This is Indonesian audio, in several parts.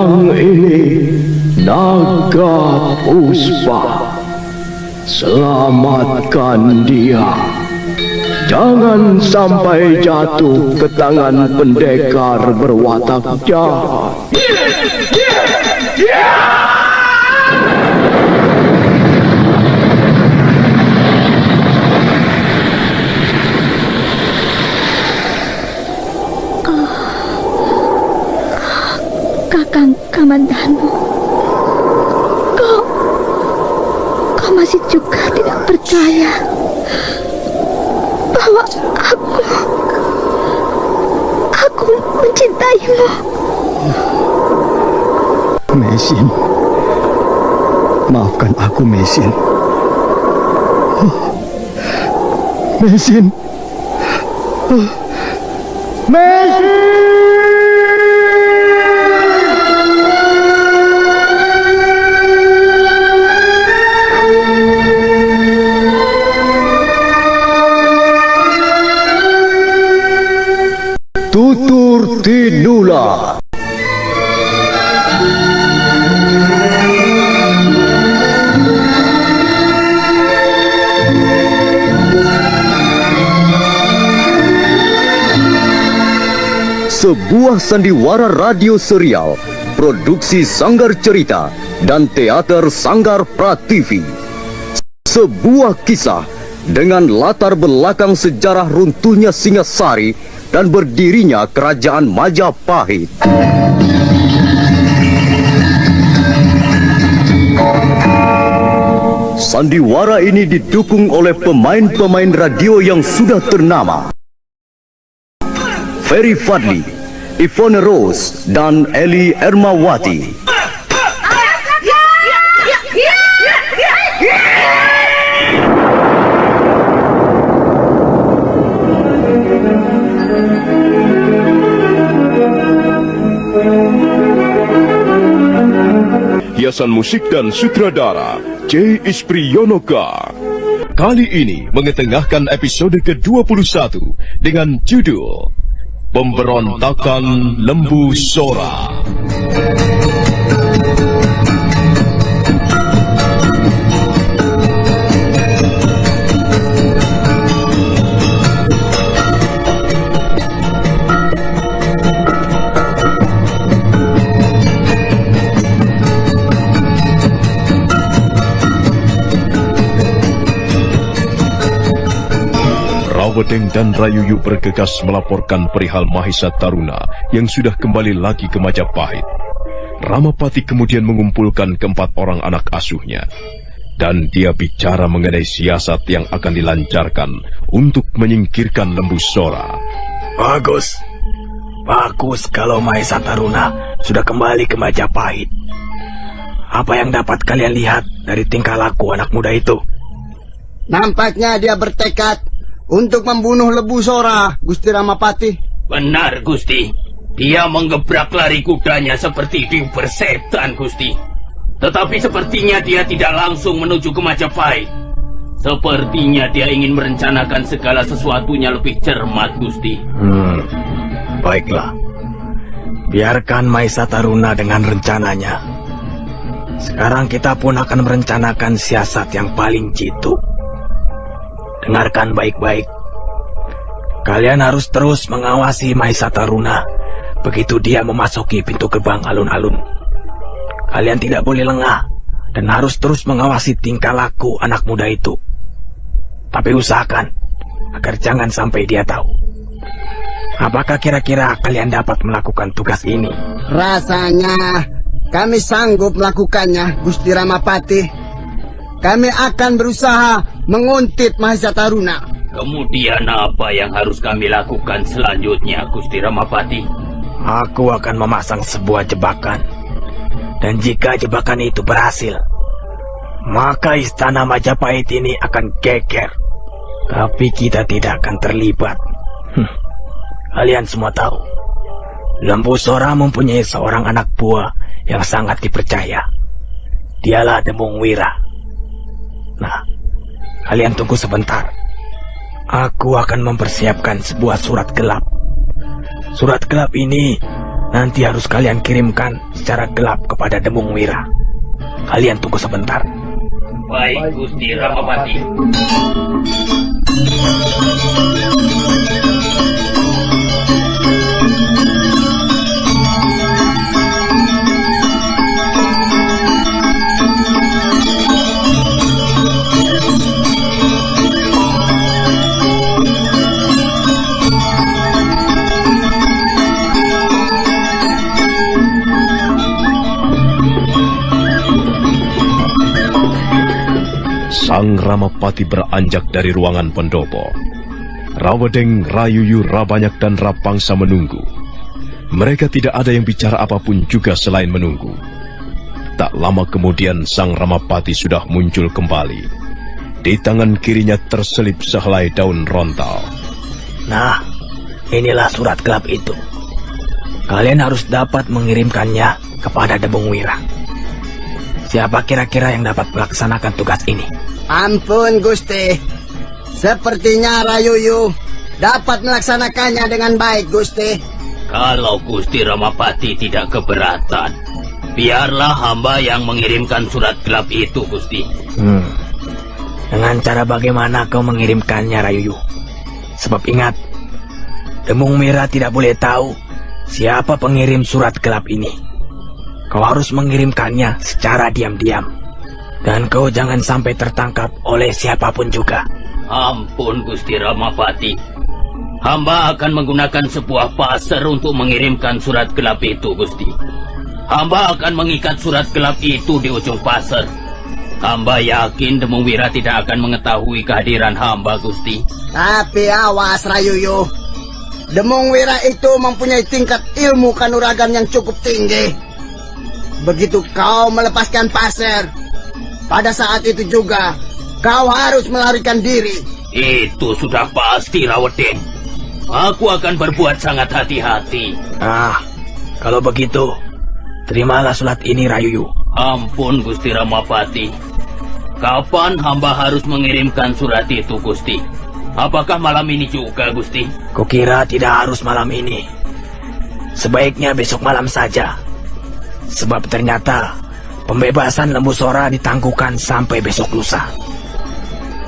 Yang ini Naga Puspa. Selamatkan dia. Jangan sampai jatuh ke tangan pendekar berwatak jahat. Kakang Kamandanu, kau masih juga tidak percaya bahwa aku mencintaimu. Mesin, maafkan aku, Mesin. Mesin. Mesin. Tutur Tinula. Sebuah sandiwara radio serial, produksi Sanggar Cerita dan Teater Sanggar Prativi. Sebuah kisah dengan latar belakang sejarah runtuhnya Singasari dan berdirinya Kerajaan Majapahit. Sandiwara ini didukung oleh pemain-pemain radio yang sudah ternama. Ferry Fadli, Ivone Rose, dan Eli Ermawati. Hiasan musik dan sutradara J. Isprionoka. Kali ini mengetengahkan episode ke-21 dengan judul Pemberontakan Lembu Sora. Wedeng dan Rayuyu bergegas melaporkan perihal Mahesa Taruna yang sudah kembali lagi ke Majapahit. Ramapati kemudian mengumpulkan keempat orang anak asuhnya. Dan dia bicara mengenai siasat yang akan dilancarkan untuk menyingkirkan Lembu Sora. Bagus. Bagus kalau Mahesa Taruna sudah kembali ke Majapahit. Apa yang dapat kalian lihat dari tingkah laku anak muda itu? Nampaknya dia bertekad untuk membunuh Lembu Sora, Gusti Ramapati. Benar, Gusti. Dia menggebrak lari kudanya seperti diuber setan, Gusti. Tetapi sepertinya dia tidak langsung menuju ke Majapahit. Sepertinya dia ingin merencanakan segala sesuatunya lebih cermat, Gusti. Baiklah. Biarkan Mahesa Taruna dengan rencananya. Sekarang kita pun akan merencanakan siasat yang paling jitu. Dengarkan baik-baik. Kalian harus terus mengawasi Mahesa Taruna begitu dia memasuki pintu gerbang alun-alun. Kalian tidak boleh lengah dan harus terus mengawasi tingkah laku anak muda itu. Tapi usahakan agar jangan sampai dia tahu. Apakah kira-kira kalian dapat melakukan tugas ini? Rasanya kami sanggup melakukannya, Gusti Ramapati. Kami akan berusaha menguntit Mahesa Taruna. Kemudian apa yang harus kami lakukan selanjutnya, Gusti Ramapati? Aku akan memasang sebuah jebakan. Dan jika jebakan itu berhasil, maka istana Majapahit ini akan geger. Tapi kita tidak akan terlibat. Kalian semua tahu, Lembu Sora mempunyai seorang anak buah yang sangat dipercaya. Dialah Demung Wira. Nah, kalian tunggu sebentar. Aku akan mempersiapkan sebuah surat gelap. Surat gelap ini nanti harus kalian kirimkan secara gelap kepada Demung Wira. Kalian tunggu sebentar. Baik, Gusti Ramapati. Sang Ramapati beranjak dari ruangan pendopo. Rawedeng, Rayuyu, Rabanyak, dan Rapangsa menunggu. Mereka tidak ada yang bicara apapun juga selain menunggu. Tak lama kemudian Sang Ramapati sudah muncul kembali. Di tangan kirinya terselip sehelai daun rontal. Nah, inilah surat gelap itu. Kalian harus dapat mengirimkannya kepada Demung Wira. Siapa kira-kira yang dapat melaksanakan tugas ini? Ampun, Gusti. Sepertinya Rayuyu dapat melaksanakannya dengan baik, Gusti. Kalau Gusti Ramapati tidak keberatan, biarlah hamba yang mengirimkan surat gelap itu, Gusti. Dengan cara bagaimana kau mengirimkannya, Rayuyu? Sebab ingat, Demung Wira tidak boleh tahu siapa pengirim surat gelap ini. Kau harus mengirimkannya secara diam-diam. Dan kau jangan sampai tertangkap oleh siapapun juga. Ampun, Gusti Ramapati. Hamba akan menggunakan sebuah paser untuk mengirimkan surat gelap itu, Gusti. Hamba akan mengikat surat gelap itu di ujung paser. Hamba yakin Demung Wira tidak akan mengetahui kehadiran hamba, Gusti. Tapi awas, Rayuyu. Demung Wira itu mempunyai tingkat ilmu kanuragan yang cukup tinggi. Begitu kau melepaskan paser, pada saat itu juga kau harus melarikan diri. Itu sudah pasti, Rawedeng. Aku akan berbuat sangat hati-hati. Kalau begitu, terimalah surat ini, Rayuyu. Ampun, Gusti Ramapati. Kapan hamba harus mengirimkan surat itu, Gusti? Apakah malam ini juga, Gusti? Kukira tidak harus malam ini. Sebaiknya besok malam saja. Sebab ternyata pembebasan Lembu Sora ditangguhkan sampai besok lusa.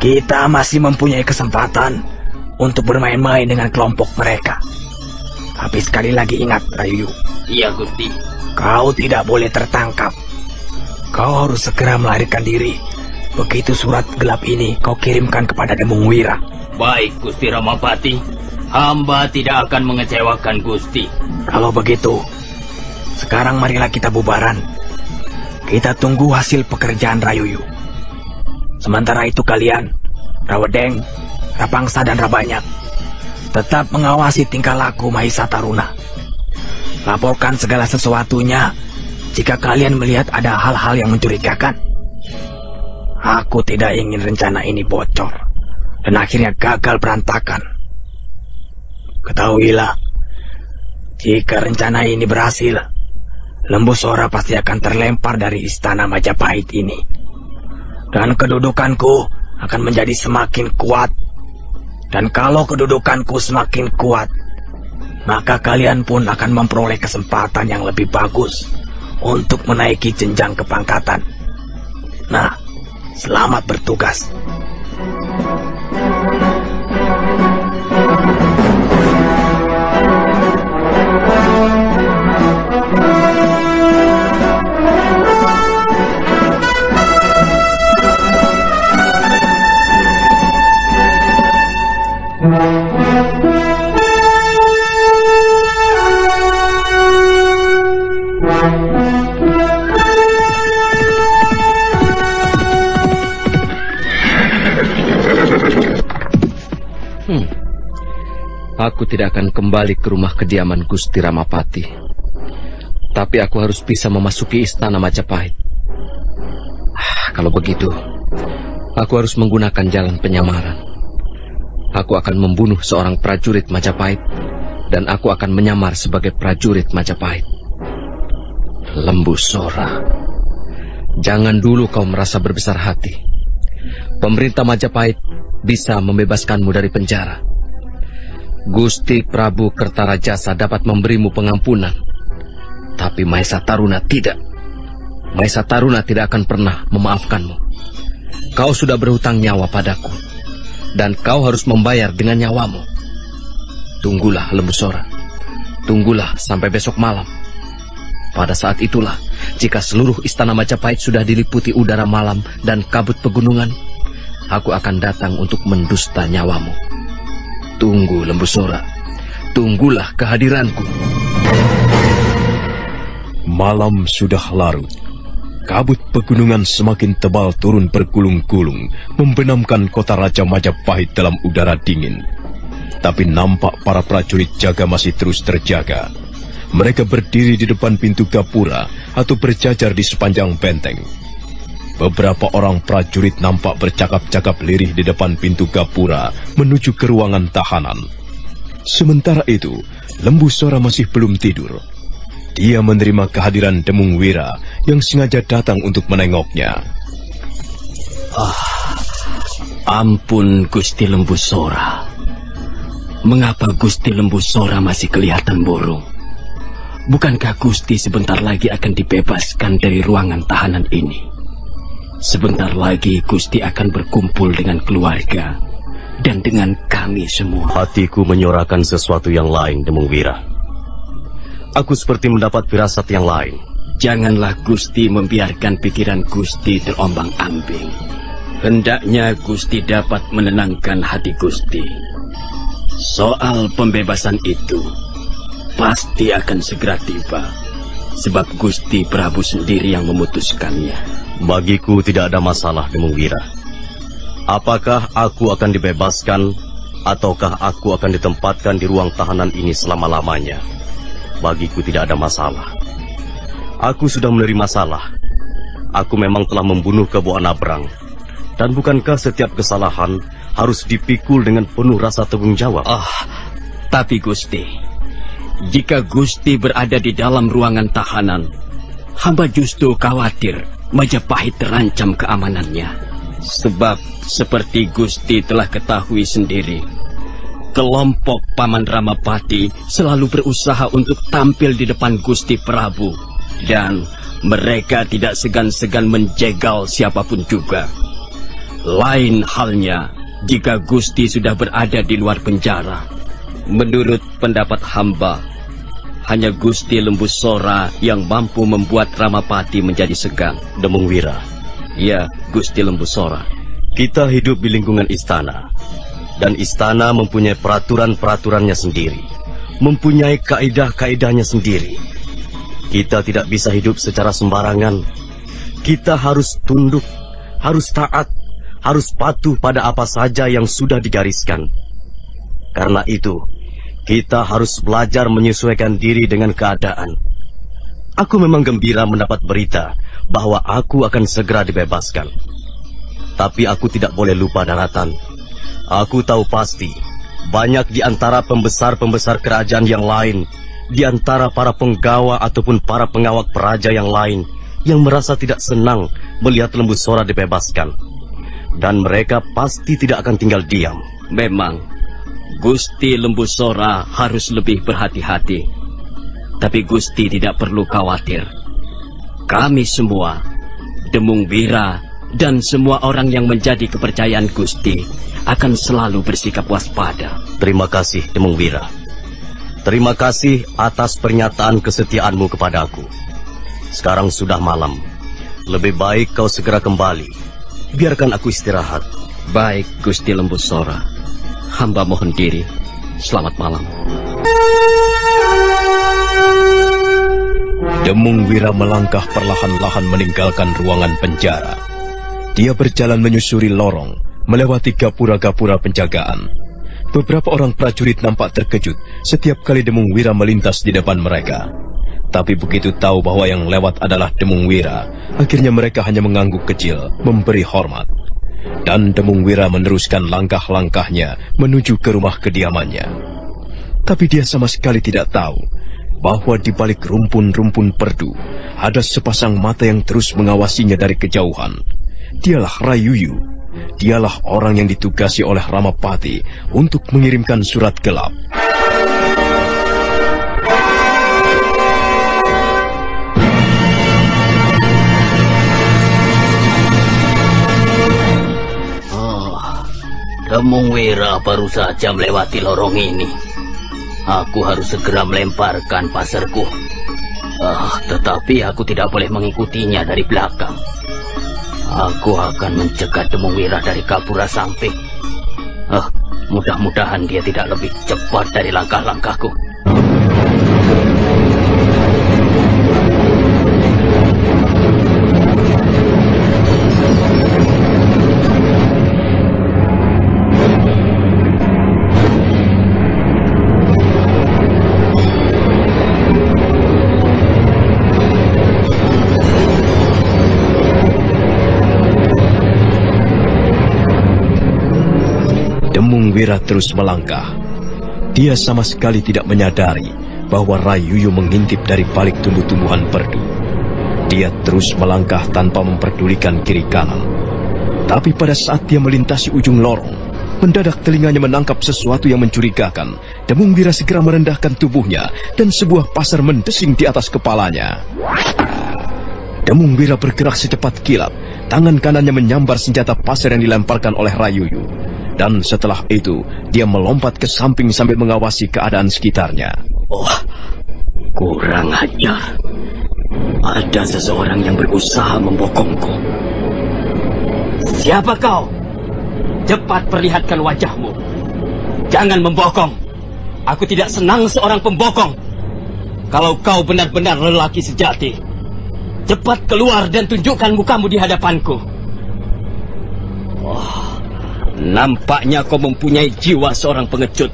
Kita masih mempunyai kesempatan untuk bermain-main dengan kelompok mereka. Tapi sekali lagi ingat, Rayuyu. Iya, Gusti. Kau tidak boleh tertangkap. Kau harus segera melarikan diri. Begitu surat gelap ini kau kirimkan kepada Demung Wira. Baik, Gusti Ramapati. Hamba tidak akan mengecewakan Gusti. Kalau begitu, sekarang marilah kita bubaran. Kita tunggu hasil pekerjaan Rayuyu. Sementara itu kalian, Rawedeng, Rapangsa, dan Rabanyak, tetap mengawasi tingkah laku Mahisa Taruna. Laporkan segala sesuatunya jika kalian melihat ada hal-hal yang mencurigakan. Aku tidak ingin rencana ini bocor dan akhirnya gagal berantakan. Ketahuilah, jika rencana ini berhasil, Lembu Sora pasti akan terlempar dari istana Majapahit ini. Dan kedudukanku akan menjadi semakin kuat. Dan kalau kedudukanku semakin kuat, maka kalian pun akan memperoleh kesempatan yang lebih bagus untuk menaiki jenjang kepangkatan. Nah, selamat bertugas. Aku tidak akan kembali ke rumah kediaman Gusti Ramapati. Tapi aku harus bisa memasuki istana Majapahit. Kalau begitu, aku harus menggunakan jalan penyamaran. Aku akan membunuh seorang prajurit Majapahit, dan aku akan menyamar sebagai prajurit Majapahit. Lembu Sora, jangan dulu kau merasa berbesar hati. Pemerintah Majapahit bisa membebaskanmu dari penjara. Gusti Prabu Kertarajasa dapat memberimu pengampunan. Tapi Mahesa Taruna tidak. Mahesa Taruna tidak akan pernah memaafkanmu. Kau sudah berhutang nyawa padaku, dan kau harus membayar dengan nyawamu. Tunggulah, Lembu Sora. Tunggulah sampai besok malam. Pada saat itulah, jika seluruh istana Majapahit sudah diliputi udara malam dan kabut pegunungan, aku akan datang untuk mendusta nyawamu. Tunggu, Lembu Sora. Tunggulah kehadiranku. Malam sudah larut. Kabut pegunungan semakin tebal turun bergulung-gulung, membenamkan kota Raja Majapahit dalam udara dingin. Tapi nampak para prajurit jaga masih terus terjaga. Mereka berdiri di depan pintu gapura atau berjajar di sepanjang benteng. Beberapa orang prajurit nampak bercakap-cakap lirih di depan pintu gapura menuju ke ruangan tahanan. Sementara itu, Lembu Sora masih belum tidur. Dia menerima kehadiran Demung Wira yang sengaja datang untuk menengoknya. Ampun Gusti Lembu Sora. Mengapa Gusti Lembu Sora masih kelihatan murung? Bukankah Gusti sebentar lagi akan dibebaskan dari ruangan tahanan ini? Sebentar lagi Gusti akan berkumpul dengan keluarga dan dengan kami semua. Hatiku menyorakan sesuatu yang lain, Demung Wira. Aku seperti mendapat firasat yang lain. Janganlah Gusti membiarkan pikiran Gusti terombang-ambing. Hendaknya Gusti dapat menenangkan hati Gusti. Soal pembebasan itu pasti akan segera tiba, sebab Gusti Prabu sendiri yang memutuskannya. Bagiku tidak ada masalah, Demung Wira. Apakah aku akan dibebaskan, ataukah aku akan ditempatkan di ruang tahanan ini selama-lamanya? Bagiku tidak ada masalah. Aku sudah menerima masalah. Aku memang telah membunuh Kebo Anabrang. Dan bukankah setiap kesalahan harus dipikul dengan penuh rasa tanggung jawab? Tapi Gusti, jika Gusti berada di dalam ruangan tahanan, hamba justru khawatir Majapahit terancam keamanannya. Sebab seperti Gusti telah ketahui sendiri, kelompok Paman Ramapati selalu berusaha untuk tampil di depan Gusti Prabu, dan mereka tidak segan-segan menjegal siapapun juga. Lain halnya jika Gusti sudah berada di luar penjara. Menurut pendapat hamba, hanya Gusti Lembu Sora yang mampu membuat Ramapati menjadi segan. Demung Wira. Ya, Gusti Lembu Sora. Kita hidup di lingkungan istana. Dan istana mempunyai peraturan-peraturannya sendiri. Mempunyai kaidah-kaidahnya sendiri. Kita tidak bisa hidup secara sembarangan. Kita harus tunduk, harus taat, harus patuh pada apa saja yang sudah digariskan. Karena itu, kita harus belajar menyesuaikan diri dengan keadaan. Aku memang gembira mendapat berita bahwa aku akan segera dibebaskan. Tapi aku tidak boleh lupa daratan. Aku tahu pasti, banyak di antara pembesar-pembesar kerajaan yang lain, di antara para penggawa ataupun para pengawak peraja yang lain, yang merasa tidak senang melihat Lembu Sora dibebaskan. Dan mereka pasti tidak akan tinggal diam. Memang, Gusti Lembu Sora harus lebih berhati-hati. Tapi Gusti tidak perlu khawatir. Kami semua, Demung Wira, dan semua orang yang menjadi kepercayaan Gusti akan selalu bersikap waspada. Terima kasih, Demung Wira. Terima kasih atas pernyataan kesetiaanmu kepadaku. Sekarang sudah malam. Lebih baik kau segera kembali. Biarkan aku istirahat. Baik, Gusti Lembu Sora. Hamba mohon diri. Selamat malam. Demung Wira melangkah perlahan-lahan meninggalkan ruangan penjara. Dia berjalan menyusuri lorong, melewati gapura-gapura penjagaan. Beberapa orang prajurit nampak terkejut setiap kali Demung Wira melintas di depan mereka. Tapi begitu tahu bahwa yang lewat adalah Demung Wira, akhirnya mereka hanya mengangguk kecil, memberi hormat. Dan Demung Wira meneruskan langkah-langkahnya menuju ke rumah kediamannya. Tapi dia sama sekali tidak tahu bahwa di balik rumpun-rumpun perdu ada sepasang mata yang terus mengawasinya dari kejauhan. Dialah Rayuyu. Dialah orang yang ditugasi oleh Ramapati untuk mengirimkan surat gelap. Demung Wira baru saja melewati lorong ini. Aku harus segera melemparkan pasarku. Tetapi aku tidak boleh mengikutinya dari belakang. Aku akan mencegah Demung Wira dari Kapura samping. Mudah-mudahan dia tidak lebih cepat dari langkah-langkahku. Demung Wira terus melangkah. Dia sama sekali tidak menyadari bahwa Rayuyu mengintip dari balik tumbuh-tumbuhan perdu. Dia terus melangkah tanpa memperdulikan kiri kanan. Tapi pada saat dia melintasi ujung lorong, mendadak telinganya menangkap sesuatu yang mencurigakan. Demung Wira segera merendahkan tubuhnya dan sebuah pasar mendesing di atas kepalanya. Demung Wira bergerak secepat kilat. Tangan kanannya menyambar senjata pasar yang dilemparkan oleh Rayuyu. Dan setelah itu, dia melompat ke samping sambil mengawasi keadaan sekitarnya. Kurang ajar. Ada seseorang yang berusaha membokongku. Siapa kau? Cepat perlihatkan wajahmu. Jangan membokong. Aku tidak senang seorang pembokong. Kalau kau benar-benar lelaki sejati, cepat keluar dan tunjukkan mukamu di hadapanku. Nampaknya kau mempunyai jiwa seorang pengecut.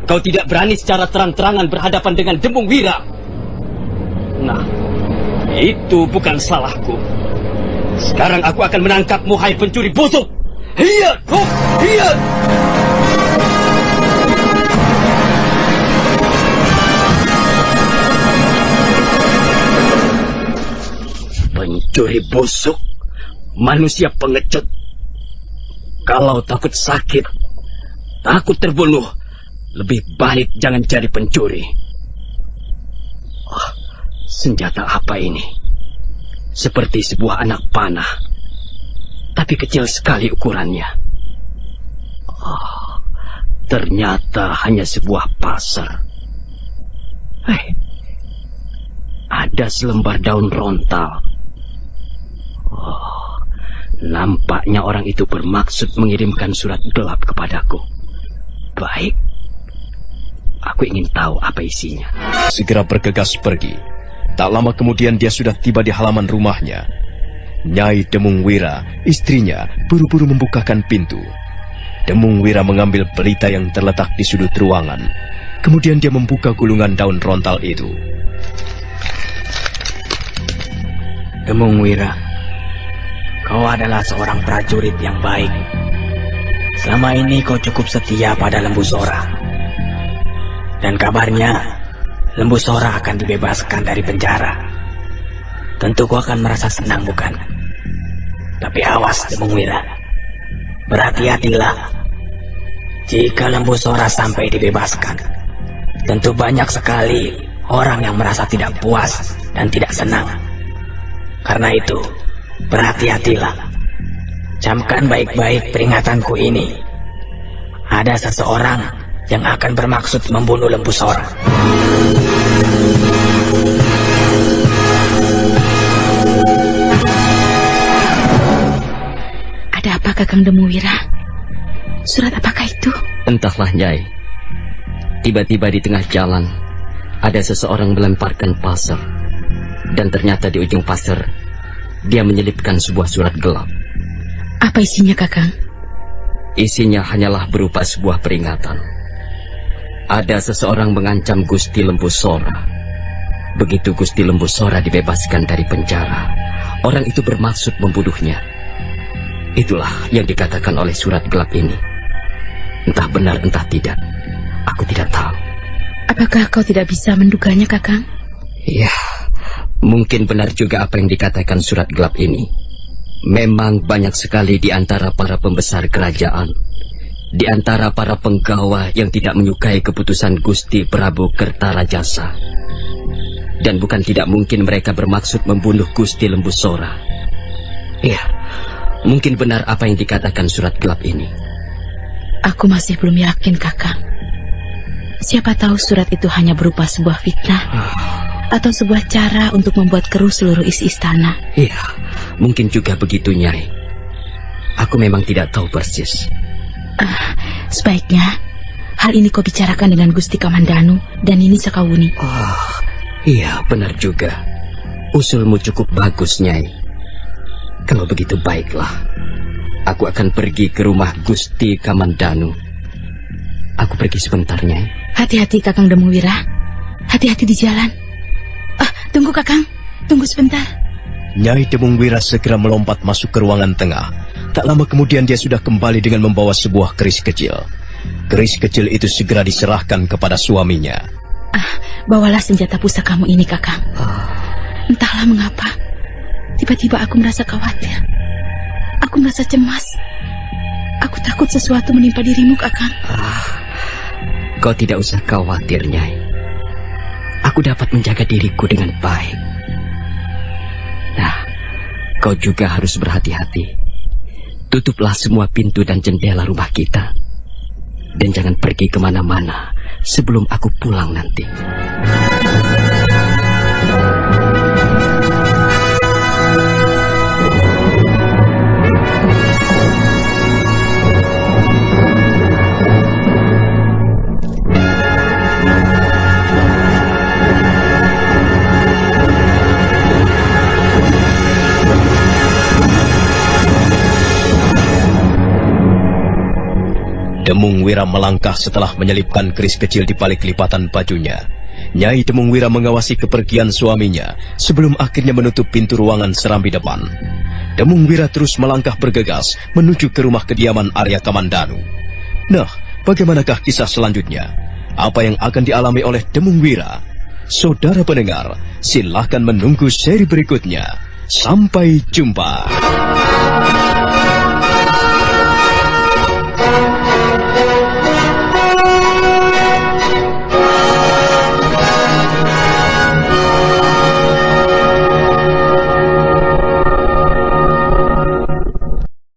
Kau tidak berani secara terang-terangan berhadapan dengan Demung Wira. Nah, itu bukan salahku. Sekarang aku akan menangkapmu, hai pencuri busuk. Hiat! Hiat! Pencuri busuk, manusia pengecut. Kalau takut sakit, takut terbunuh, lebih baik jangan jadi pencuri. Senjata apa ini? Seperti sebuah anak panah, tapi kecil sekali ukurannya. Ternyata hanya sebuah pasar. Ada selembar daun rontal. Nampaknya orang itu bermaksud mengirimkan surat gelap kepadaku. Baik, aku ingin tahu apa isinya. Segera bergegas pergi. Tak lama kemudian dia sudah tiba di halaman rumahnya. Nyai Demung Wira, istrinya, buru-buru membukakan pintu. Demung Wira mengambil berita yang terletak di sudut ruangan. Kemudian dia membuka gulungan daun rontal itu. Demung Wira, kau adalah seorang prajurit yang baik. Selama ini kau cukup setia pada Lembu Sora. Dan kabarnya, Lembu Sora akan dibebaskan dari penjara. Tentu kau akan merasa senang, bukan? Tapi awas, Demung Wira. Berhati-hatilah. Jika Lembu Sora sampai dibebaskan, tentu banyak sekali orang yang merasa tidak puas dan tidak senang. Karena itu, berhati-hatilah. Camkan baik-baik peringatanku ini. Ada seseorang yang akan bermaksud membunuh Lembu Sora. Ada apa, Kakang Demung Wira? Surat apakah itu? Entahlah, Nyai. Tiba-tiba di tengah jalan, ada seseorang melemparkan pasar. Dan ternyata di ujung pasar, dia menyelipkan sebuah surat gelap. Apa isinya, Kakang? Isinya hanyalah berupa sebuah peringatan. Ada seseorang mengancam Gusti Lembu Sora. Begitu Gusti Lembu Sora dibebaskan dari penjara, orang itu bermaksud membunuhnya. Itulah yang dikatakan oleh surat gelap ini. Entah benar entah tidak, aku tidak tahu. Apakah kau tidak bisa menduganya, Kakang? Ya, mungkin benar juga apa yang dikatakan surat gelap ini. Memang banyak sekali di antara para pembesar kerajaan, di antara para penggawa yang tidak menyukai keputusan Gusti Prabu Kertarajasa. Dan bukan tidak mungkin mereka bermaksud membunuh Gusti Lembu Sora. Ya, mungkin benar apa yang dikatakan surat gelap ini. Aku masih belum yakin, Kakang. Siapa tahu surat itu hanya berupa sebuah fitnah atau sebuah cara untuk membuat keruh seluruh isi istana. Iya, mungkin juga begitu, Nyai. Aku memang tidak tahu persis. Sebaiknya hal ini kau bicarakan dengan Gusti Kamandanu dan Nini Sakawuni. Iya, benar juga. Usulmu cukup bagus, Nyai. Kalau begitu baiklah. Aku akan pergi ke rumah Gusti Kamandanu. Aku pergi sebentar, Nyai. Hati-hati, Kakang Demuwira. Hati-hati di jalan. Tunggu, Kakang. Tunggu sebentar. Nyai Demungwira segera melompat masuk ke ruangan tengah. Tak lama kemudian dia sudah kembali dengan membawa sebuah keris kecil. Keris kecil itu segera diserahkan kepada suaminya. Bawalah senjata pusakamu ini, Kakang. Entahlah mengapa, tiba-tiba aku merasa khawatir. Aku merasa cemas. Aku takut sesuatu menimpa dirimu, Kakang. Kau tidak usah khawatir, Nyai. Aku dapat menjaga diriku dengan baik. Nah, kau juga harus berhati-hati. Tutuplah semua pintu dan jendela rumah kita. Dan jangan pergi kemana-mana sebelum aku pulang nanti. Demungwira melangkah setelah menyelipkan keris kecil di balik lipatan bajunya. Nyai Demungwira mengawasi kepergian suaminya sebelum akhirnya menutup pintu ruangan serambi depan. Demungwira terus melangkah bergegas menuju ke rumah kediaman Arya Kamandanu. Nah, bagaimanakah kisah selanjutnya? Apa yang akan dialami oleh Demungwira? Saudara pendengar, silahkan menunggu seri berikutnya. Sampai jumpa.